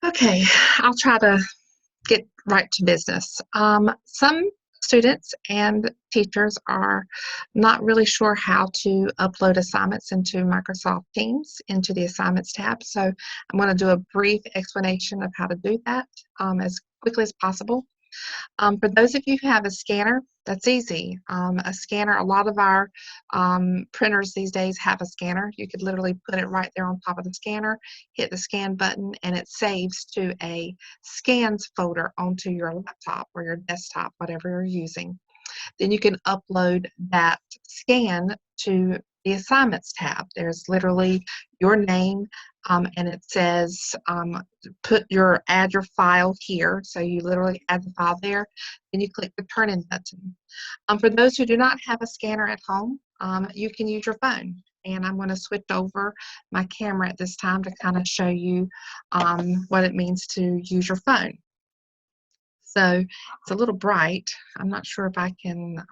Okay, I'll try to get right to business. Some students and teachers are not really sure how to upload assignments into Microsoft Teams into the Assignments tab. So I'm going to do a brief explanation of how to do that as quickly as possible. For those of you who have a scanner, that's easy. A scanner, a lot of our printers these days have a scanner. You could literally put it right there on top of the scanner, hit the scan button, and it saves to a scans folder onto your laptop or your desktop, whatever you're using. Then you can upload that scan to the Assignments tab. There's literally your name, and it says add your file here. So you literally add the file there, then you click the Turn In button. For those who do not have a scanner at home, you can use your phone. And I'm going to switch over my camera at this time to kind of show you what it means to use your phone. So it's a little bright. I'm not sure if I can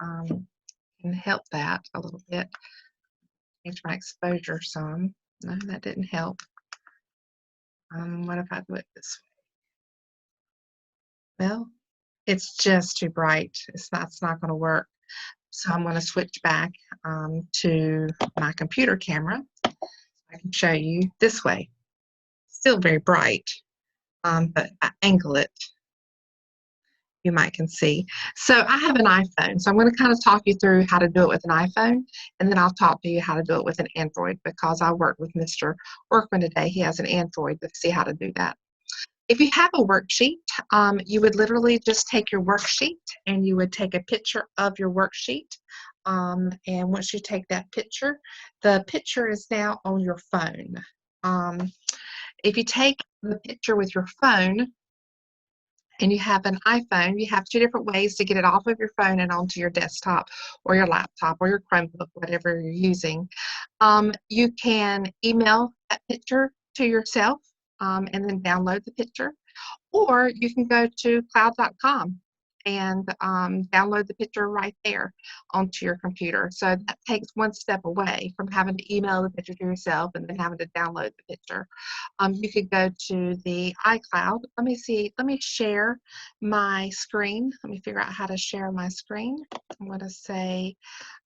help that a little bit. Change my exposure some. No, that didn't help. What if I do it this way? Well, it's just too bright. It's not going to work. So I'm going to switch back to my computer camera. I can show you this way. Still very bright, but I angle it. You might can see. So I have an iPhone, so I'm going to kind of talk you through how to do it with an iPhone, and then I'll talk to you how to do it with an Android because I worked with Mr. Workman today. He has an Android to see how to do that. If you have a worksheet, you would literally just take your worksheet and you would take a picture of your worksheet. And once you take that picture, the picture is now on your phone. If you take the picture with your phone, and you have an iPhone, you have two different ways to get it off of your phone and onto your desktop or your laptop or your Chromebook, whatever you're using. You can email that picture to yourself and then download the picture, or you can go to cloud.com and download the picture right there onto your computer. So that takes one step away from having to email the picture to yourself and then having to download the picture. You could go to the iCloud. Let me share my screen. Let me figure out how to share my screen. I'm going to say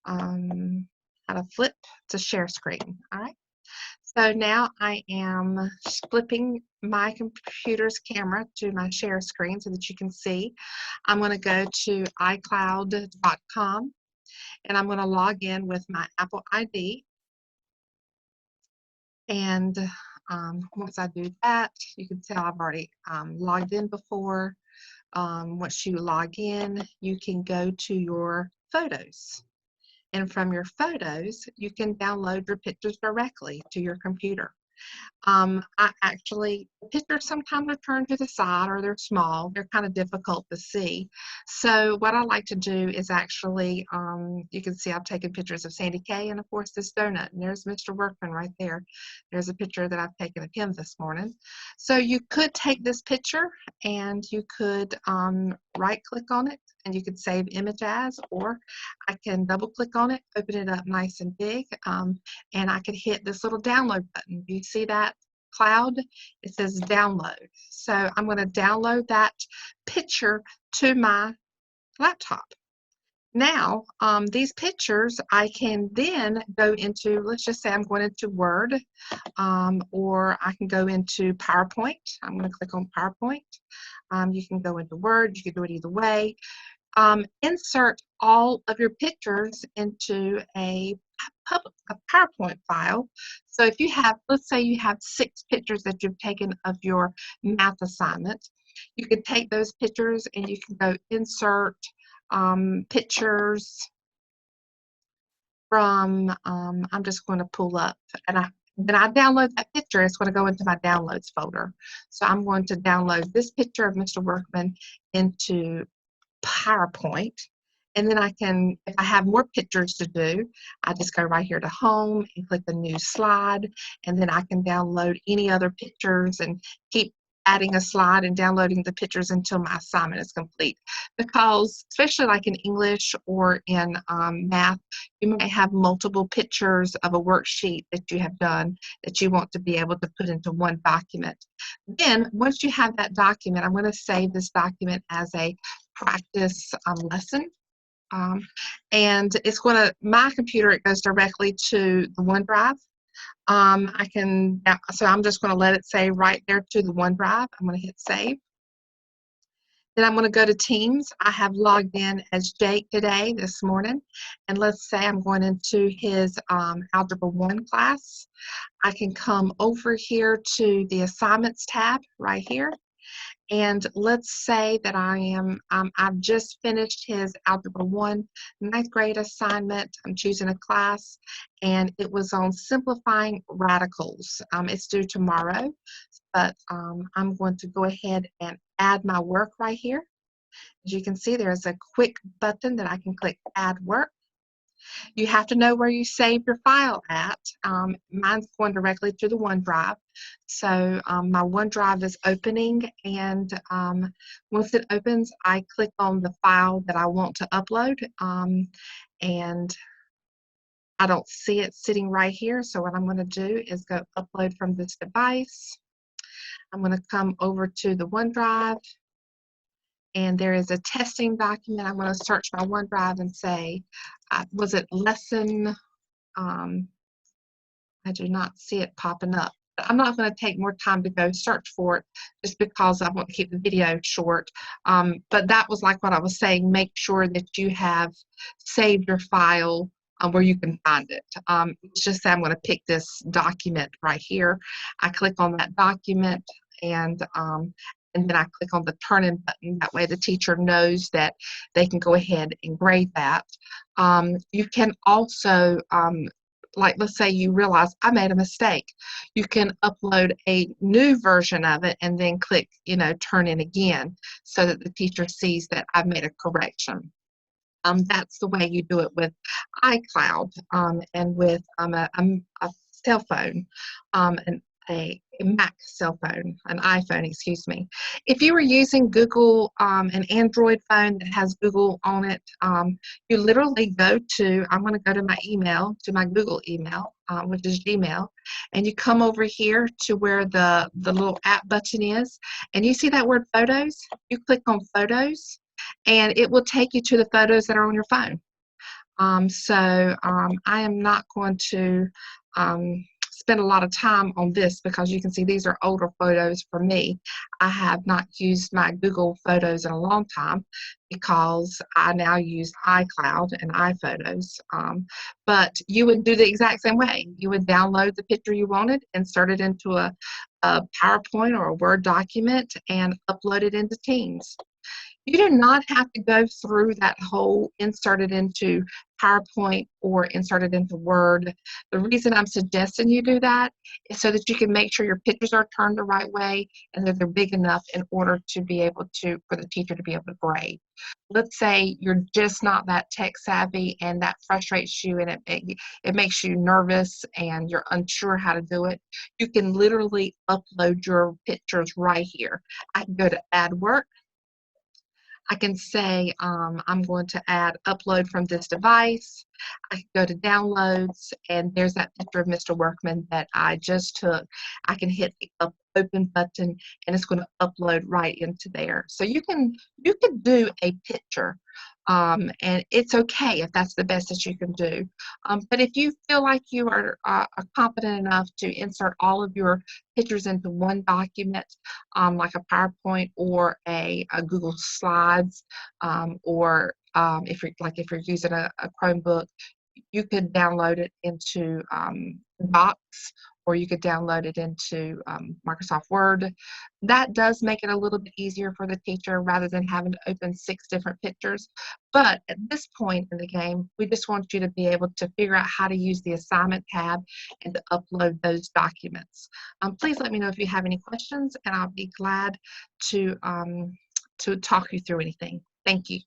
how to flip to share screen. All right. So now I am flipping my computer's camera to my share screen so that you can see. I'm going to go to iCloud.com and I'm going to log in with my Apple ID. And once I do that, you can tell I've already logged in before. Once you log in, you can go to your photos. And from your photos, you can download your pictures directly to your computer. The pictures sometimes are turned to the side or they're small. They're kind of difficult to see. So what I like to do is actually, you can see I've taken pictures of Sandy Kay and of course this donut. And there's Mr. Workman right there. There's a picture that I've taken of him this morning. So you could take this picture and you could right click on it and you could save image as, or I can double click on it, open it up nice and big, and I could hit this little download button. Do you see that cloud? It says download. So I'm going to download that picture to my laptop. Now, these pictures, I can then go into, let's just say I'm going into Word, or I can go into PowerPoint. I'm going to click on PowerPoint. You can go into Word. You can do it either way. Insert all of your pictures into a PowerPoint file. So if you have, let's say you have 6 pictures that you've taken of your math assignment, you can take those pictures and you can go insert pictures from, I'm just going to pull up, and then I download that picture. It's going to go into my downloads folder. So I'm going to download this picture of Mr. Workman into PowerPoint, and then I can, if I have more pictures to do, I just go right here to home and click the new slide, and then I can download any other pictures and keep adding a slide and downloading the pictures until my assignment is complete. Because especially like in English or in math, you might have multiple pictures of a worksheet that you have done that you want to be able to put into one document. Then once you have that document, I'm going to save this document as a practice lesson. And it's going to, my computer, it goes directly to the OneDrive. So I'm just going to let it save right there to the OneDrive. I'm going to hit save. Then I'm going to go to Teams. I have logged in as Jake today, this morning. And let's say I'm going into his Algebra 1 class. I can come over here to the Assignments tab right here. And let's say that I've just finished his Algebra 1 ninth grade assignment. I'm choosing a class, and it was on simplifying radicals. It's due tomorrow, but I'm going to go ahead and add my work right here. As you can see, there's a quick button that I can click Add Work. You have to know where you save your file at. Mine's going directly to the OneDrive. So my OneDrive is opening, and once it opens, I click on the file that I want to upload, and I don't see it sitting right here. So what I'm going to do is go upload from this device. I'm going to come over to the OneDrive, and there is a testing document. I'm going to search my OneDrive and say, was it lesson? I do not see it popping up. But I'm not going to take more time to go search for it just because I want to keep the video short. But that was like what I was saying. Make sure that you have saved your file where you can find it. Let's just say I'm going to pick this document right here. I click on that document, and then I click on the turn in button. That way the teacher knows that they can go ahead and grade that. You can also, like let's say you realize I made a mistake. You can upload a new version of it and then click, turn in again so that the teacher sees that I've made a correction. That's the way you do it with iCloud and with a cell phone, and a Mac cell phone, an iPhone, excuse me. If you were using Google, an Android phone that has Google on it, you literally go to, I'm going to go to my email, to my Google email, which is Gmail, and you come over here to where the little app button is, and you see that word photos? You click on photos, and it will take you to the photos that are on your phone. I am not going to spend a lot of time on this because you can see these are older photos for me. I have not used my Google Photos in a long time because I now use iCloud and iPhotos. But you would do the exact same way. You would download the picture you wanted, insert it into a PowerPoint or a Word document, and upload it into Teams. You do not have to go through that whole insert it into PowerPoint or insert it into Word. The reason I'm suggesting you do that is so that you can make sure your pictures are turned the right way and that they're big enough in order to be able to, for the teacher to be able to grade. Let's say you're just not that tech savvy and that frustrates you and it makes you nervous and you're unsure how to do it. You can literally upload your pictures right here. I can go to Add Work. I can say I'm going to add upload from this device. I can go to downloads, and there's that picture of Mr. Workman that I just took. I can hit the open button, and it's going to upload right into there. So you can do a picture, and it's okay if that's the best that you can do. But if you feel like you are competent enough to insert all of your pictures into one document, like a PowerPoint or a Google Slides, or if you're using a Chromebook, you could download it into Docs, or you could download it into Microsoft Word. That does make it a little bit easier for the teacher rather than having to open 6 different pictures. But at this point in the game, we just want you to be able to figure out how to use the assignment tab and to upload those documents. Please let me know if you have any questions, and I'll be glad to talk you through anything. Thank you.